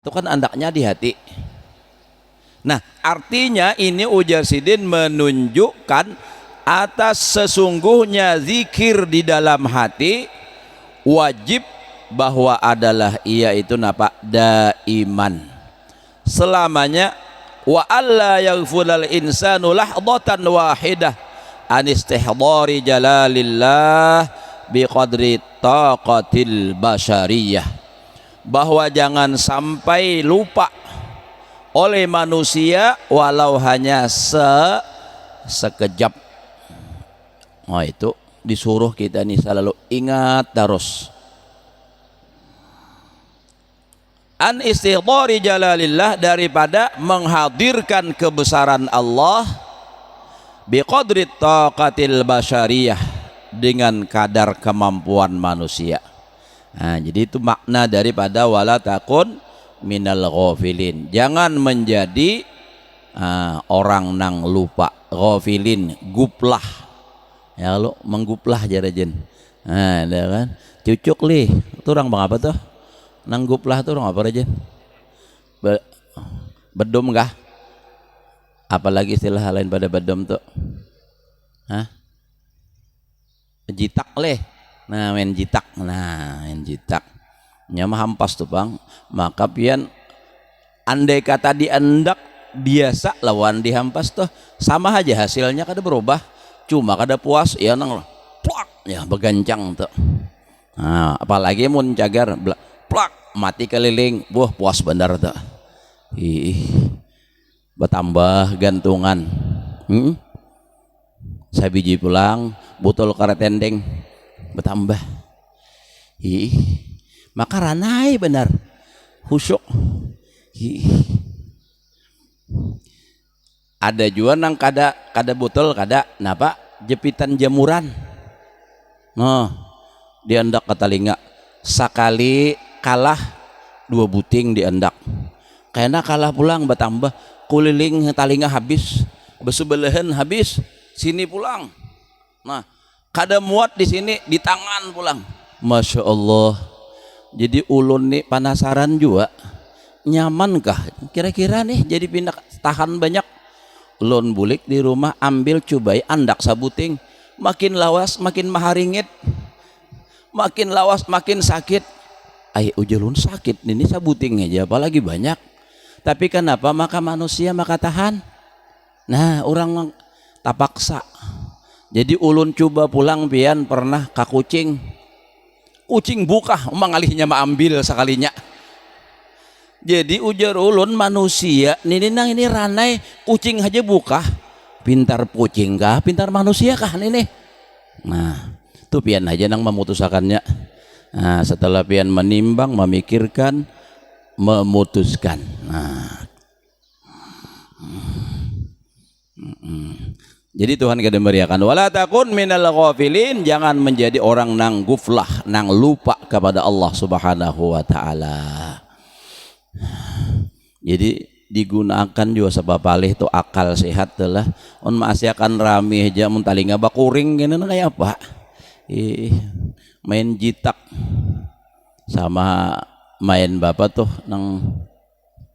Itu kan andaknya di hati. Nah, artinya ini ujar Sidin menunjukkan atas sesungguhnya zikir di dalam hati wajib bahwa adalah ia itu napa daiman selamanya, wa alla yaghfulal insanu lahdatan wahidah an istihdari jalalillah biqadri taqatil basyariyah, bahwa jangan sampai lupa oleh manusia walau hanya sekejap. Oh, itu disuruh kita nih selalu ingat terus an istihdari jalalillah, daripada menghadirkan kebesaran Allah biqadri taqatil basyariyah, dengan kadar kemampuan manusia. Nah, jadi itu makna daripada wala takun minal ghafilin, jangan menjadi orang nang lupa. Ghafilin guplah ya, lo mengguplah jarajen. Nah, ada kan cucuk lih itu orang bang apa tuh nang guplah tuh orang apa aja bedom kah, apalagi istilah lain pada bedom tuh jitak leh. Nah, main jitak, nyama hampas tuh bang. Maka pian andai kata diandak biasa lawan dihampas tuh sama aja hasilnya, kada berubah, cuma kada puas ya nang plak ya begancang tuh. Nah, apalagi mun cagar plak mati keliling, buah puas bener tuh. Bertambah gantungan. Saya biji pulang botol karet tendeng bertambah. Maka ranai benar khusyuk. Ada juga nang kada botol kada napa jepitan jamuran. Diandak ke telinga sakali kalah 2 buting diandak, karena kalah pulang bertambah kuliling telinga habis, besebelahan habis, sini pulang. Nah, kada muat di sini di tangan pulang. Masya Allah. Jadi ulun nih penasaran juga, nyamankah kira-kira nih jadi pindah tahan banyak. Ulun bulik di rumah ambil cobai andak sabuting, makin lawas makin maharingit, makin lawas makin sakit. Ujalun sakit ini sabuting aja apalagi banyak. Tapi kenapa maka manusia maka tahan. Nah, orang tak paksa. Jadi ulun coba pulang pian pernah ke kucing buka mengalihnya ambil sekalinya. Jadi ujar ulun manusia ini ranai kucing aja buka, pintar kucing kah pintar manusia kah ini. Nah, itu pian aja nang memutusakannya. Nah, setelah pian menimbang memikirkan memutuskan. Nah, jadi Tuhan kada meriakan wala takun minal ghafilin, jangan menjadi orang nang guflah, nang lupa kepada Allah Subhanahu wa taala. Jadi digunakan juga sebab alih tu akal sehat telah on maasiakan rame aja mun talinga bakuring gini kayak apa. Main jitak sama main bapak tuh nang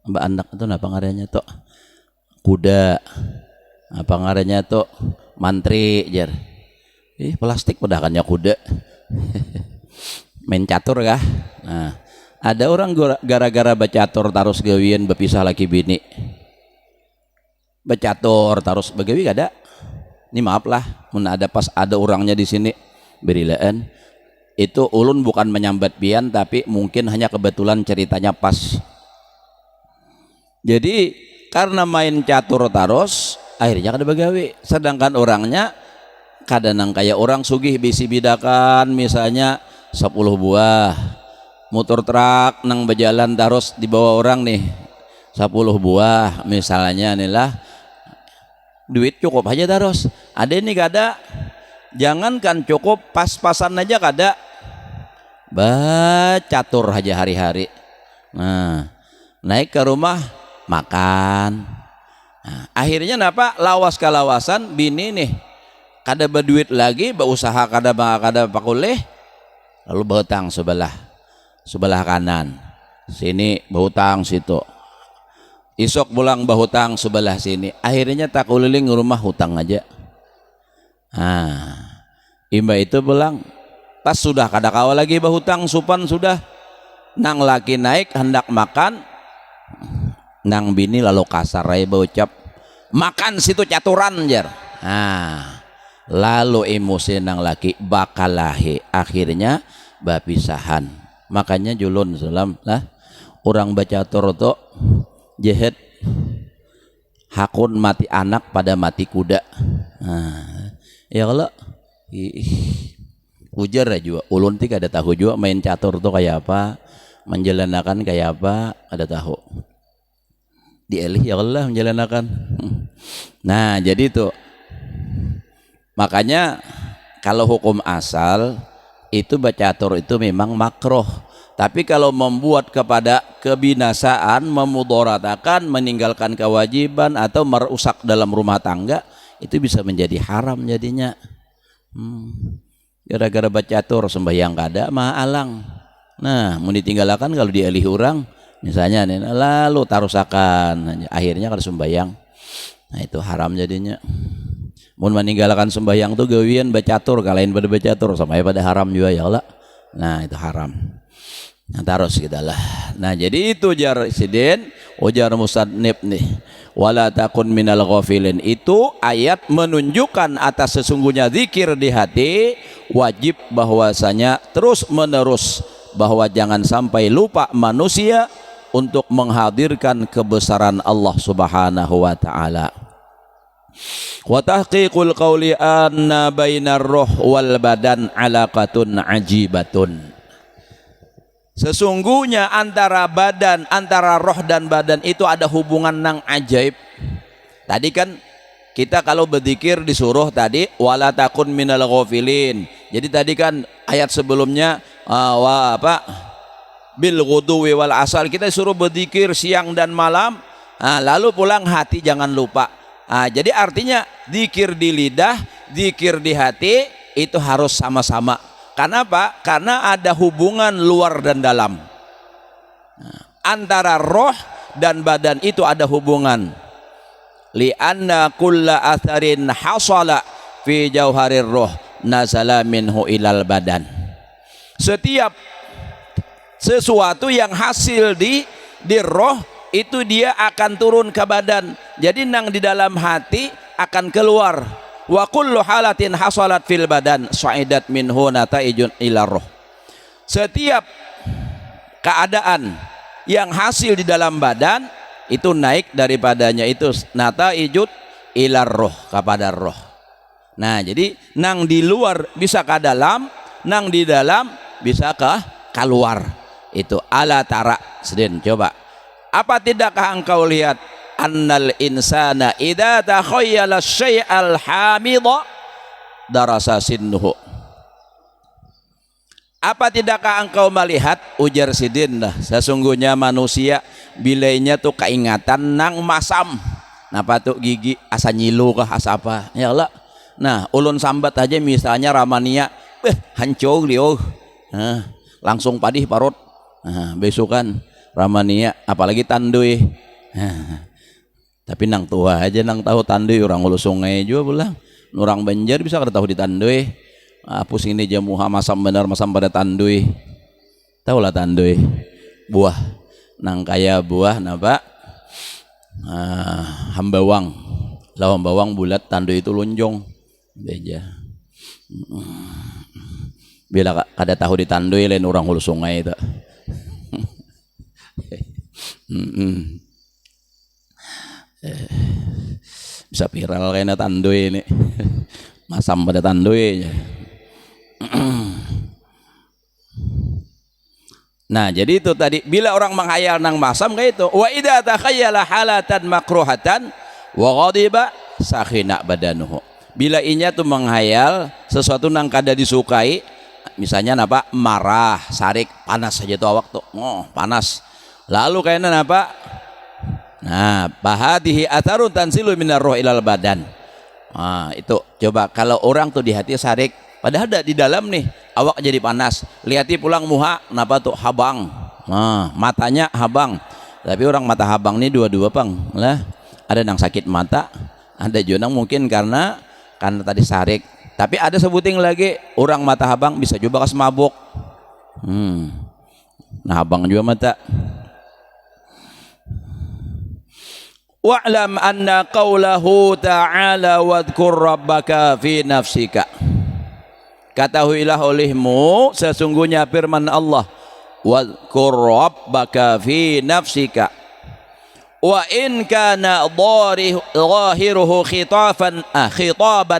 mbak anak itu apa ngarannya tuh kuda, apa ngarannya tuh mantri jar. Plastik pedakannya kuda. Main catur kah? Nah, ada orang gara-gara bacatur terus gawian berpisah laki bini. Bacatur terus begawi kada. Ini maaf lah, mun ada pas ada orangnya di sini berilaan. Itu ulun bukan menyambat pian, tapi mungkin hanya kebetulan ceritanya pas. Jadi karena main catur terus akhirnya kada begawi, sedangkan orangnya kadang kayak orang sugih bisi bidakan misalnya 10 buah, motor truk nang berjalan terus di bawah orang nih 10 buah misalnya inilah, duit cukup aja terus. Ada ini kada, jangankan cukup pas-pasan aja kada, bacatur aja hari-hari. Nah, naik ke rumah makan. Nah, akhirnya napa lawas kalawasan bini nih kada berduit lagi, berusaha kada pakulih, lalu berhutang sebelah kanan. sini berhutang situ, isok pulang berhutang sebelah sini, akhirnya tak keliling rumah hutang aja. Imba itu pulang pas sudah kada kawa lagi berhutang, supan sudah, nang laki naik hendak makan, nang bini lalu kasar raya berucap makan situ caturan jar. Lalu emosi nang laki bakalahi, akhirnya bapisahan. Makanya julun salam lah orang bacatur tu jehet hakun mati anak pada mati kuda. Ya kalau ujar juga ulun tik ada tahu juga main catur tuh kayak apa, menjelanakan kayak apa, ada tahu dielih ya Allah menjelanakan. Nah jadi itu makanya kalau hukum asal itu bacatur itu memang makruh, tapi kalau membuat kepada kebinasaan, memudoratakan, meninggalkan kewajiban atau merusak dalam rumah tangga, itu bisa menjadi haram jadinya. Gara-gara bacatur sembahyang kada mah alang. Nah mau ditinggalkan kalau dialih orang misalnya nih, lalu tarusakan akhirnya kalau sembahyang, nah itu haram jadinya. Mun meninggalkan sembahyang tuh gawian bacatur, kalain pada bacatur sampai pada haram juga ya Allah. Nah itu haram. Nah terus kita lah. Nah jadi itu jar sidin, ujar musannif nih, wala takun minal ghafilin, itu ayat menunjukkan atas sesungguhnya zikir di hati wajib bahwasanya terus menerus, bahwa jangan sampai lupa manusia untuk menghadirkan kebesaran Allah Subhanahu wa taala. Wa tahqiqul qawli anna bainar ruh wal badan alaqatun ajibatun. Sesungguhnya antara roh dan badan itu ada hubungan nang ajaib. Tadi kan kita kalau berzikir disuruh tadi wala takun minal ghafilin. Jadi tadi kan ayat sebelumnya bil ghuduwi wal asal, kita disuruh berzikir siang dan malam. Lalu pulang hati jangan lupa. Jadi artinya zikir di lidah, zikir di hati itu harus sama-sama. Karena apa? Karena ada hubungan luar dan dalam. Antara roh dan badan itu ada hubungan. Li'anna kulla atharin hasala fi jauharir roh nazala minhu ilal badan. Setiap sesuatu yang hasil di roh itu dia akan turun ke badan. Jadi nang di dalam hati akan keluar. Wa kullu halatin hasalat fil badan sa'idat minhu nataijun ila roh. Setiap keadaan yang hasil di dalam badan itu naik daripadanya itu nataijut ila roh, kepada roh. Nah jadi nang di luar bisa ke dalam, nang di dalam bisa ke keluar. Itu ala tara sedin. Coba, apa tidakkah engkau lihat annal insana idza takhayyala syai'al hamidha darasa sinnuhu. Apa tidakkah engkau melihat, ujar sidin dah, sesungguhnya manusia bilainya tuh keingatan nang masam. Napa tuh gigi asa nyilu kah asa apa ya Allah. Nah ulun sambat aja misalnya ramania hancur liu, langsung padih parut. Besokan ramania apalagi tandui. Tapi nang tua aja nang tahu tandui, orang Hulu Sungai juga pulang, orang Banjar bisa kada tahu ditandui. Apus ini jamuha masam benar masam pada tandui. Tahu lah tandui buah nang kaya buah napa hambawang, lah hambawang bulat tandui itu lonjong beja. Bila kada tahu ditandui lain orang Hulu Sungai itu. Bisa viral kayaknya tandui ini. Masam pada tandui. Nah jadi itu tadi, bila orang menghayal nang masam kayak itu, wa idza takhayyala halatan makruhatan wa ghadiba sakhina badanuhu. Bila inya tuh menghayal sesuatu nang kada disukai, misalnya napa marah, sarik, panas saja tuh awak tuh, panas. Lalu kayaknya napa? Nah, bahadihi atharun tansilu minar ruh ilal badan. Itu coba kalau orang tuh di hati sarik, padahal ada di dalam nih awak jadi panas, lihati pulang muha napa tuh habang. Nah, matanya habang. Tapi orang mata habang ini dua-dua pang lah. Ada yang sakit mata, ada juga yang mungkin karena tadi sarik. Tapi ada sebuting lagi orang mata habang bisa juga kas mabuk. Nah habang juga mata. Wa'lam anna qawlahu ta'ala wadhkur rabbaka fi nafsika. Ketahuilah olehmu sesungguhnya firman Allah, wadhkur rabbaka fi nafsika wa in kana dhahiruhu khitaban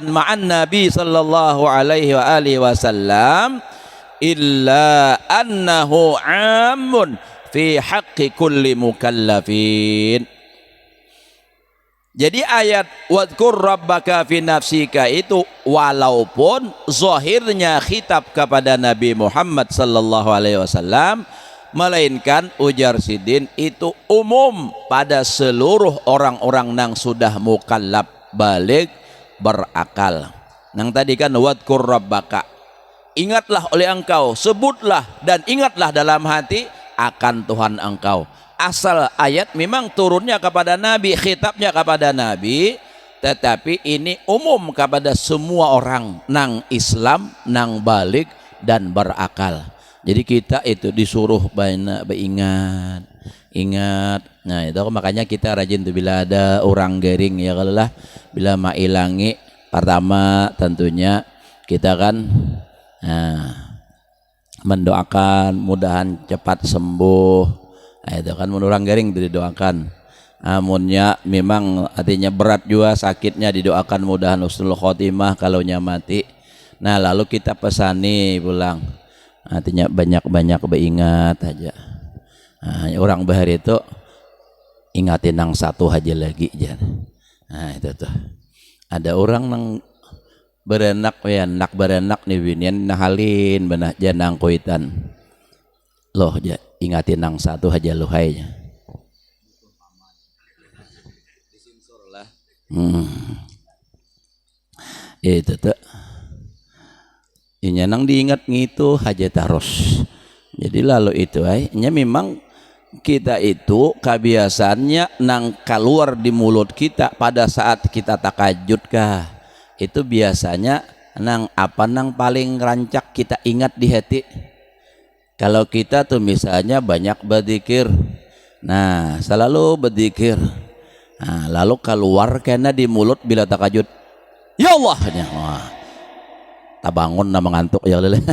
ma'an nabi sallallahu alaihi wa alihi wasallam illa annahu 'amun fi haqqi kulli mukallafin. Jadi ayat wadhkur rabbaka fi nafsika itu walaupun zahirnya khitab kepada Nabi Muhammad sallallahu alaihi wasallam, melainkan ujar Sidin itu umum pada seluruh orang-orang yang sudah mukallaf baligh berakal. Nang tadi kan wadhkur rabbaka, ingatlah oleh engkau, sebutlah dan ingatlah dalam hati akan Tuhan engkau. Asal ayat memang turunnya kepada Nabi, khitabnya kepada Nabi, tetapi ini umum kepada semua orang nang Islam, nang balik dan berakal. Jadi kita itu disuruh ingat. Nah itu makanya kita rajin tuh bila ada orang garing ya kalau lah, bila mailangi pertama tentunya kita kan mendoakan mudahan cepat sembuh. Nah, itu kan orang garing didoakan. Amunnya memang artinya berat juga sakitnya didoakan mudahan husnul khotimah kalau mati. Nah lalu kita pesani pulang, artinya banyak-banyak beringat aja. Nah, orang bahar itu ingatin nang satu aja lagi jangan. Nah itu tuh ada orang nang berenak ya nak berenak nih binian nahalin benah janang kuitan loh ya ingatin nang satu aja loh haynya. Itu tuh ini nang diingat gitu aja terus. Jadi lalu itu nya memang kita itu kebiasaannya nang keluar di mulut kita pada saat kita takajud kah itu biasanya nang apa nang paling rancak kita ingat di hati. Kalau kita tuh misalnya banyak berzikir, nah selalu berzikir, nah lalu keluar karena di mulut bila takajud, ya Allah, wah, tak bangun nama ngantuk ya lele.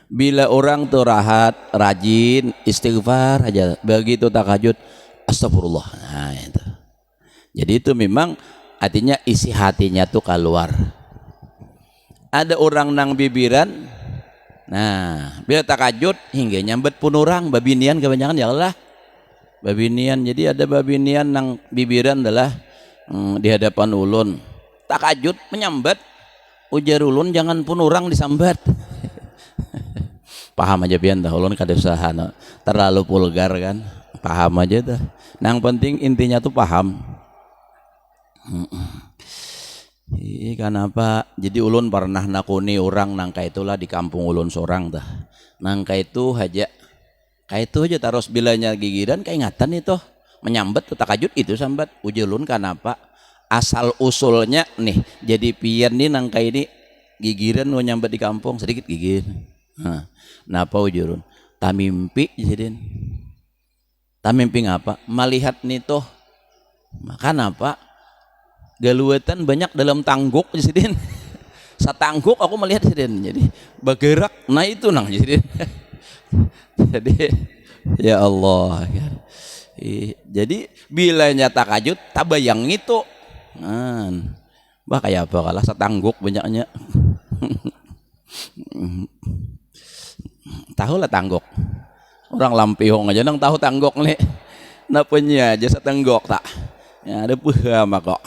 Bila orang tuh rahat, rajin, istighfar aja, begitu takajud, astagfirullah. Nah itu. Jadi itu memang artinya isi hatinya tuh keluar. Ada orang nang bibiran, nah bila takajud hingga nyambet pun orang babinian kebanyakan ya Allah, babinian. Jadi ada babinian nang bibiran adalah di hadapan ulun takajud menyambat ujar ulun jangan pun orang disambat. Paham aja pian dah ulun kada usah terlalu vulgar kan, paham aja dah. Nang penting intinya tuh paham. Kenapa? Jadi ulun pernah nakuni orang nangka itulah di kampung ulun seorang dah. Nangka itu aja, kayak itu aja terus bilanya gigiran keingatan itu menyambat tuh takajud itu sambat ujar ulun kenapa? Asal usulnya nih jadi pian nih nangka ini gigiran mau nyambat di kampung sedikit gigir. Napa ujar ulun? Tamimpi jadiin. Tamimpi ngapa? Melihat nih toh. Maka napa? Galuatan banyak dalam tangguk jadi satangguk aku melihat jadi bergerak nah itu nang jadi ya Allah kan. Jadi bila nyata takajud tabayang itu bah kayak apa kalah satangguk banyaknya. Tahu lah tangguk orang Lampihong aja nang tahu tangguk nih napanya aja satangguk tak ya ada paham kok.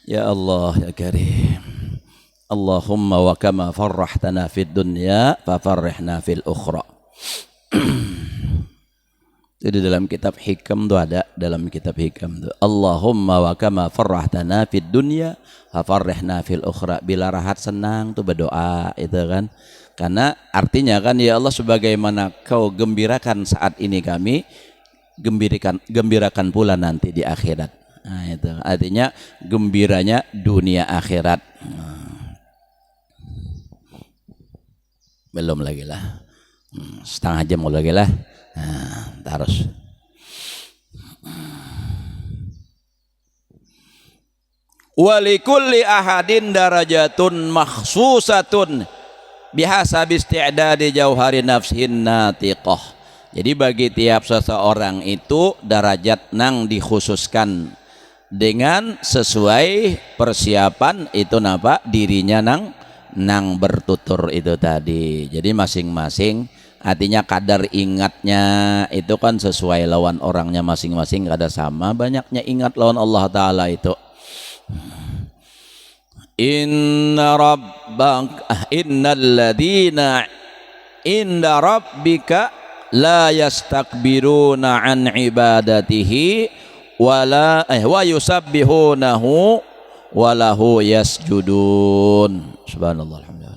Ya Allah ya Karim, Allahumma wa kama farrahtana fid dunya fafarrihna fil ukhra. Jadi dalam kitab hikam itu ada, dalam kitab hikam itu Allahumma wa kama farrahtana fid dunya fafarrihna fil ukhra. Bila rahat senang tuh berdoa itu kan, Karena artinya kan, ya Allah, sebagaimana kau gembirakan saat ini kami, gembirakan pula nanti di akhirat. Nah, itu artinya gembiranya dunia akhirat. Belum lagi lah, setengah jam lagi lah. Terus walikulli ahadin darajatun makhsusatun bihasabi isti'dadi jauhari nafsin natiqah. Jadi bagi tiap seseorang itu derajat nang dikhususkan dengan sesuai persiapan itu napa dirinya nang bertutur itu tadi. Jadi masing-masing artinya kadar ingatnya itu kan sesuai lawan orangnya masing-masing, kada sama banyaknya ingat lawan Allah Ta'ala itu. Innal ladina inda rabbika la yastakbiruna an ibadatihi wa yusabbihunahu wa lahu yasjudun. Subhanallah, alhamdulillah.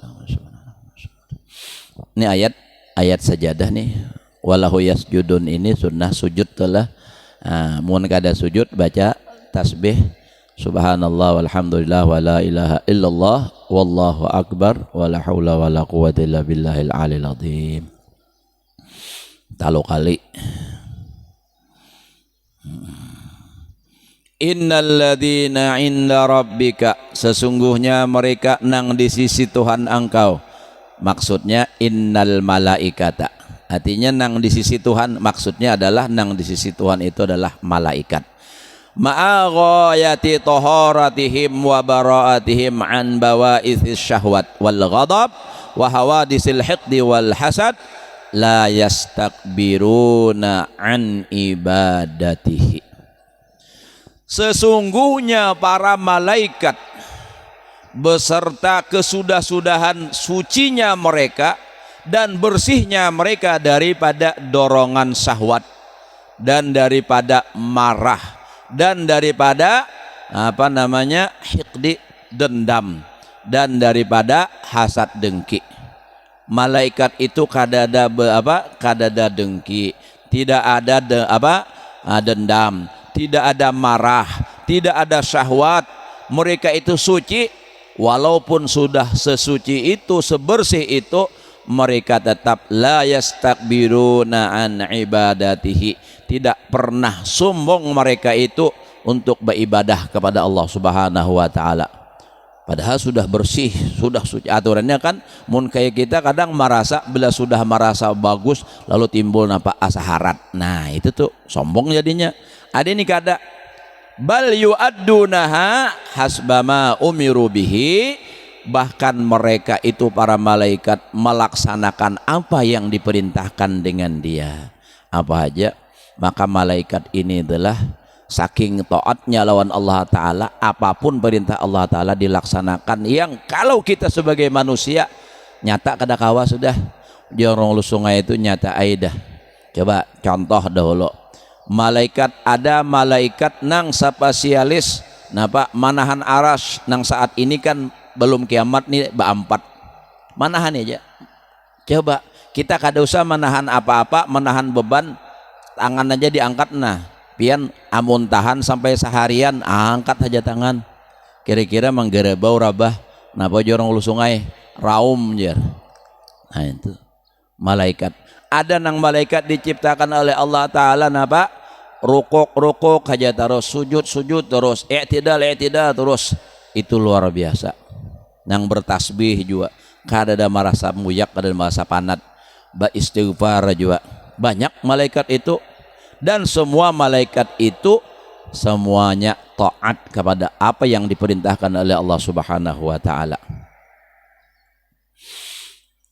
Ini ayat sajadah nih. Walahu yasjudun ini sunnah sujud telah. Mun kada sujud baca tasbih subhanallah walhamdulillah wa la ilaha illallah wallahu akbar wa la haula wa la quwwata illa billahil alil azim. Talo kali. Innal ladzina inda rabbika, sesungguhnya mereka nang di sisi Tuhan engkau. Maksudnya innal malaikata, artinya nang di sisi Tuhan, maksudnya adalah nang di sisi Tuhan itu adalah malaikat. Ma'a ghayati taharatihim wa bara'atihim an bawa'ithis syahwat wal ghadab wa hawadisil hiqdi wal hasad la yastakbiruna an ibadatihi. Sesungguhnya para malaikat beserta kesudah-sudahan sucinya mereka dan bersihnya mereka daripada dorongan syahwat dan daripada marah dan daripada hiqdi dendam dan daripada hasad dengki. Malaikat itu kadada dengki, tidak ada dendam, tidak ada marah, tidak ada syahwat. Mereka itu suci, walaupun sudah sesuci itu, sebersih itu, mereka tetap la yastakbiruna an ibadatihi, tidak pernah sombong mereka itu untuk beribadah kepada Allah Subhanahu wa taala. Padahal sudah bersih, sudah suci. Aturannya kan mun kayak kita kadang merasa bila sudah merasa bagus lalu timbul asa harat. Nah, itu tuh sombong jadinya. Ada ini kada bal yu'addunaha hasbama umiru bihi, bahkan mereka itu para malaikat melaksanakan apa yang diperintahkan dengan dia. Apa aja? Maka malaikat ini adalah saking taatnya lawan Allah Ta'ala, apapun perintah Allah Ta'ala dilaksanakan, yang kalau kita sebagai manusia nyata kada kawa sudah jorong lu sungai itu nyata aidah. Coba contoh dahulu, malaikat, ada malaikat nang spesialis manahan aras nang saat ini kan belum kiamat nih beampat manahan aja. Coba kita kada usah menahan apa-apa, menahan beban, tangan aja diangkat. Nah pian amun tahan sampai seharian, angkat aja tangan, kira-kira menggerebau rabah napa jorong ulu sungai raum jer. Nah itu malaikat. Ada nang malaikat diciptakan oleh Allah Ta'ala napa rukuk aja terus, sujud terus, i'tidal terus. Itu luar biasa. Nang bertasbih juga kada ada merasa muyak, kada ada merasa panat, istighfar juga banyak malaikat itu. Dan semua malaikat itu semuanya taat kepada apa yang diperintahkan oleh Allah Subhanahu wa taala.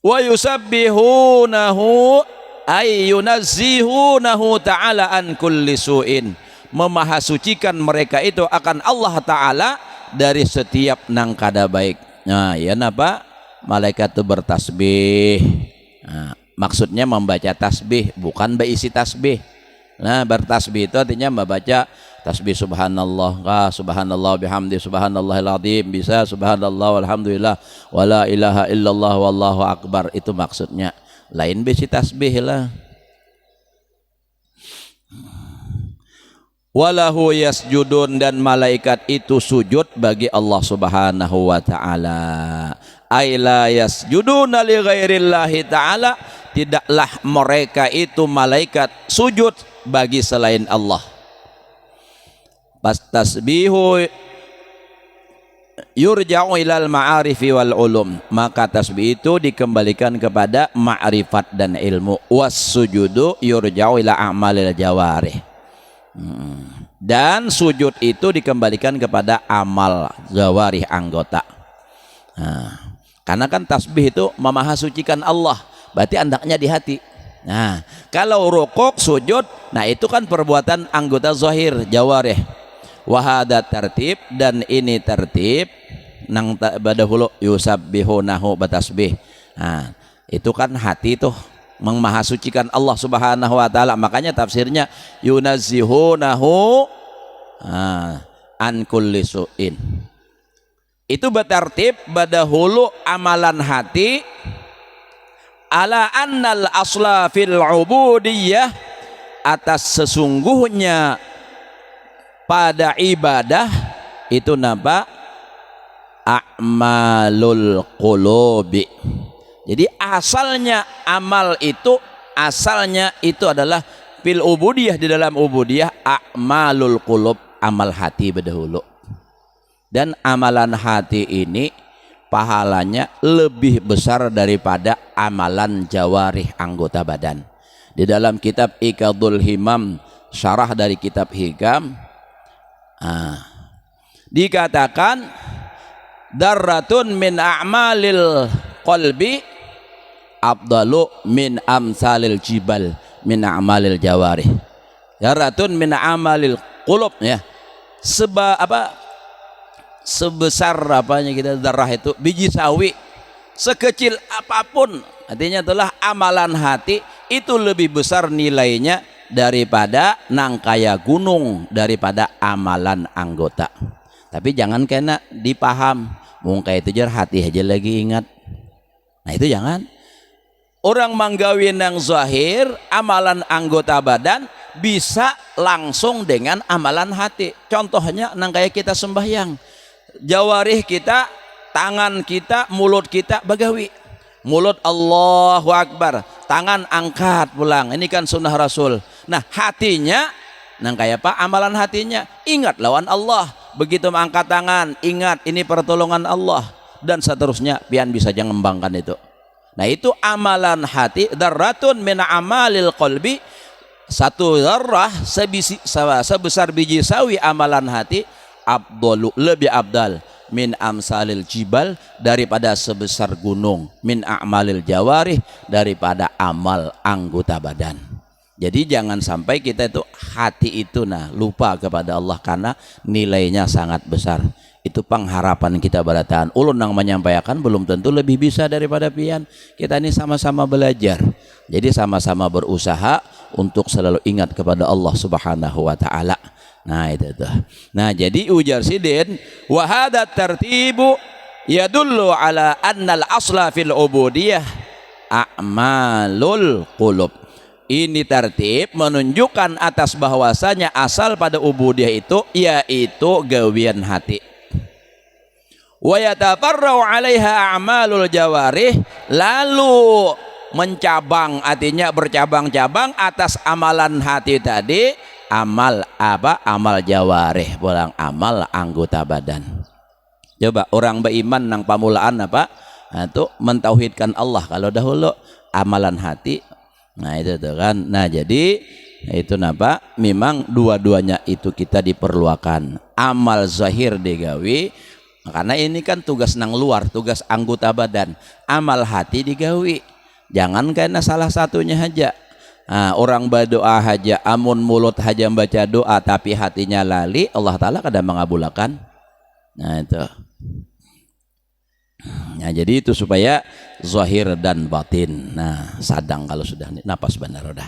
Wa yusabbihunahu ay yunazzihunahu ta'ala an kulli su'in, memahasucikan mereka itu akan Allah Ta'ala dari setiap nang kada baik. Nah ya napa malaikat itu bertasbih, nah, maksudnya membaca tasbih, bukan berisi tasbih. Nah, bertasbih itu artinya membaca tasbih subhanallah, subhanallah bihamdi subhanallahil azim, bisa subhanallah walhamdulillah wala ilaha illallah wallahu akbar, itu maksudnya. Lain bisi tasbih lah. Walahu yasjudun, dan malaikat itu sujud bagi Allah subhanahu wa ta'ala. Aila yasjuduna li ghairillahi ta'ala, tidaklah mereka itu malaikat sujud bagi selain Allah. Pas tasbihu yurja'u ilal ma'arifi wal ulum, maka tasbih itu dikembalikan kepada ma'rifat dan ilmu. Was sujudu yurja'u ila a'malil jawarih, dan sujud itu dikembalikan kepada amal jawarih, anggota. Nah, karena kan tasbih itu memahasucikan Allah, berarti andaknya di hati. Nah, kalau rukuk sujud, nah itu kan perbuatan anggota zahir jawarih. Wahada tertib, dan ini tertib nang badahulu yusabbihunahu batasbih. Nah, itu kan hati tuh memahasucikan Allah subhanahu wa ta'ala. Makanya tafsirnya yunazzihunahu an kulli su'in. Itu bertertib badahulu amalan hati ala annal asla fil ubudiyah, atas sesungguhnya pada ibadah itu napa a'malul qulubi. Jadi asalnya amal itu, asalnya itu adalah fil ubudiyah, di dalam ubudiyah a'malul qulub, amal hati berdahulu. Dan amalan hati ini pahalanya lebih besar daripada amalan jawarih, anggota badan. Di dalam kitab Iqadul Himam, syarah dari kitab Hikam, dikatakan darratun min a'malil qalbi afdalu min amsalil jibal min a'malil jawarih. Darratun min amalil qulub, ya. Sebesar apanya kita, darah itu biji sawi, sekecil apapun, artinya itulah amalan hati itu lebih besar nilainya daripada nangkaya gunung, daripada amalan anggota. Tapi jangan kena dipaham mungkin itu jar hati aja lagi ingat. Nah itu jangan. Orang manggawin yang zahir, amalan anggota badan bisa langsung dengan amalan hati. Contohnya nang kayak kita sembahyang, jawarih kita, tangan kita, mulut kita bagawi. Mulut Allahu Akbar, tangan angkat pulang. Ini kan sunnah Rasul. Nah hatinya nang kayak apa? Amalan hatinya ingat lawan Allah. Begitu mengangkat tangan, ingat ini pertolongan Allah, dan seterusnya. Pian bisa jangan ngembangkan itu. Nah itu amalan hati, darratun min amalil qalbi, satu darah sebesar biji sawi amalan hati, abdalu, lebih abdal, min amsalil jibal, daripada sebesar gunung, min a'malil jawarih, daripada amal anggota badan. Jadi jangan sampai kita itu hati itu lupa kepada Allah, karena nilainya sangat besar. Itu pengharapan kita barataan. Ulun yang menyampaikan belum tentu lebih bisa daripada pian. Kita ini sama-sama belajar. Jadi sama-sama berusaha untuk selalu ingat kepada Allah subhanahu wa ta'ala. Nah itu tuh. Nah jadi ujar Sidin, wa hadha tartibu yadullu ala annal asla fil ubudiyah a'malul qulub. Ini tertib menunjukkan atas bahwasanya asal pada ubudiyah itu yaitu gawian hati. Wa yatafarra'u 'alaiha a'malul jawarih, lalu mencabang, artinya bercabang-cabang atas amalan hati tadi, amal apa? Amal jawarih, pulang amal anggota badan. Coba orang beriman nang pamulaan apa? Nah, itu mentauhidkan Allah kalau dahulu, amalan hati. Nah itu tuh kan. Nah jadi itu napa? Memang dua-duanya itu kita diperlukan. Amal zahir digawi, karena ini kan tugas nang luar, tugas anggota badan. Amal hati digawi. Jangan karena salah satunya aja. Nah, orang berdoa aja, amun mulut aja membaca doa tapi hatinya lali, Allah Ta'ala kadang mengabulkan. Nah itu. Nah jadi itu supaya zahir dan batin. Nah sadang kalau sudah napas benar udah.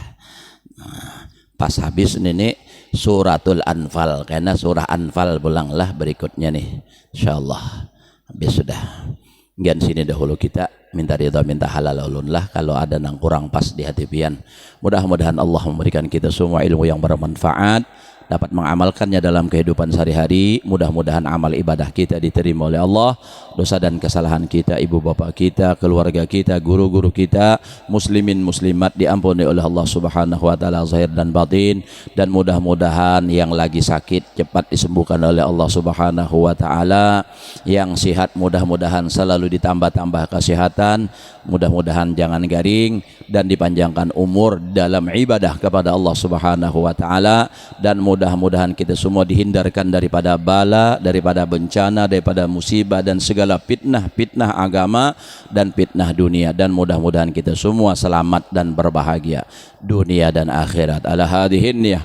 Nah, pas habis ini suratul Anfal, karena surah Anfal pulanglah berikutnya nih insyaallah. Habis sudah gian sini dahulu kita minta ridha minta halal ulunlah kalau ada nang kurang pas di hati pian. Mudah-mudahan Allah memberikan kita semua ilmu yang bermanfaat, dapat mengamalkannya dalam kehidupan sehari-hari. Mudah-mudahan amal ibadah kita diterima oleh Allah, dosa dan kesalahan kita, ibu bapak kita, keluarga kita, guru-guru kita, muslimin muslimat diampuni oleh Allah Subhanahu wa taala zahir dan batin, dan mudah-mudahan yang lagi sakit cepat disembuhkan oleh Allah Subhanahu wa taala, yang sehat mudah-mudahan selalu ditambah-tambah kesehatan, mudah-mudahan jangan garing dan dipanjangkan umur dalam ibadah kepada Allah Subhanahu wa taala, dan mudah-mudahan kita semua dihindarkan daripada bala, daripada bencana, daripada musibah dan segala fitnah agama dan fitnah dunia, dan mudah-mudahan kita semua selamat dan berbahagia dunia dan akhirat. Ala hadhihi niyah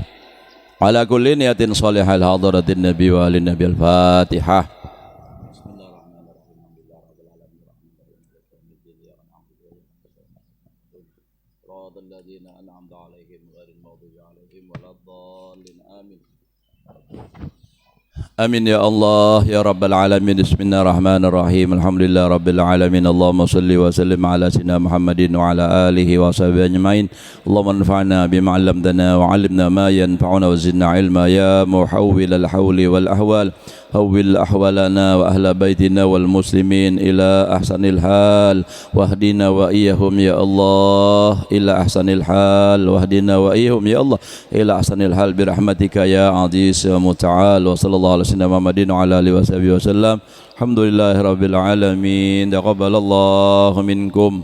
ala kulli niyatin salihah hadaratin nabi wa alin nabi al-fatihah. Amin ya Allah ya Rabbal Alamin. Bismillahirrahmanirrahim. Alhamdulillah Rabbil Alamin. Allahumma salli wa sallim ala sayyidina Muhammadin wa ala alihi wa sahbihi ajma'in. Allahumma anfa'na bima 'allamtana wa 'allimna ma yanfa'una wa zidna ilma ya muhawwil al-hawli wal ahwal. Hawwil ahwalana wa ahla baitina wal muslimin ila ahsanil hal wahdina wa iyyahum ya Allah ila ahsanil hal wahdina wa iyyahum ya Allah ila ahsanil hal birahmatika ya aziz ya muta'al. Wa sallallahu alaihi wasallam Muhammadin wa ala alihi wasallam. Alhamdulillahirabbil alamin. Taqabbalallahu minkum.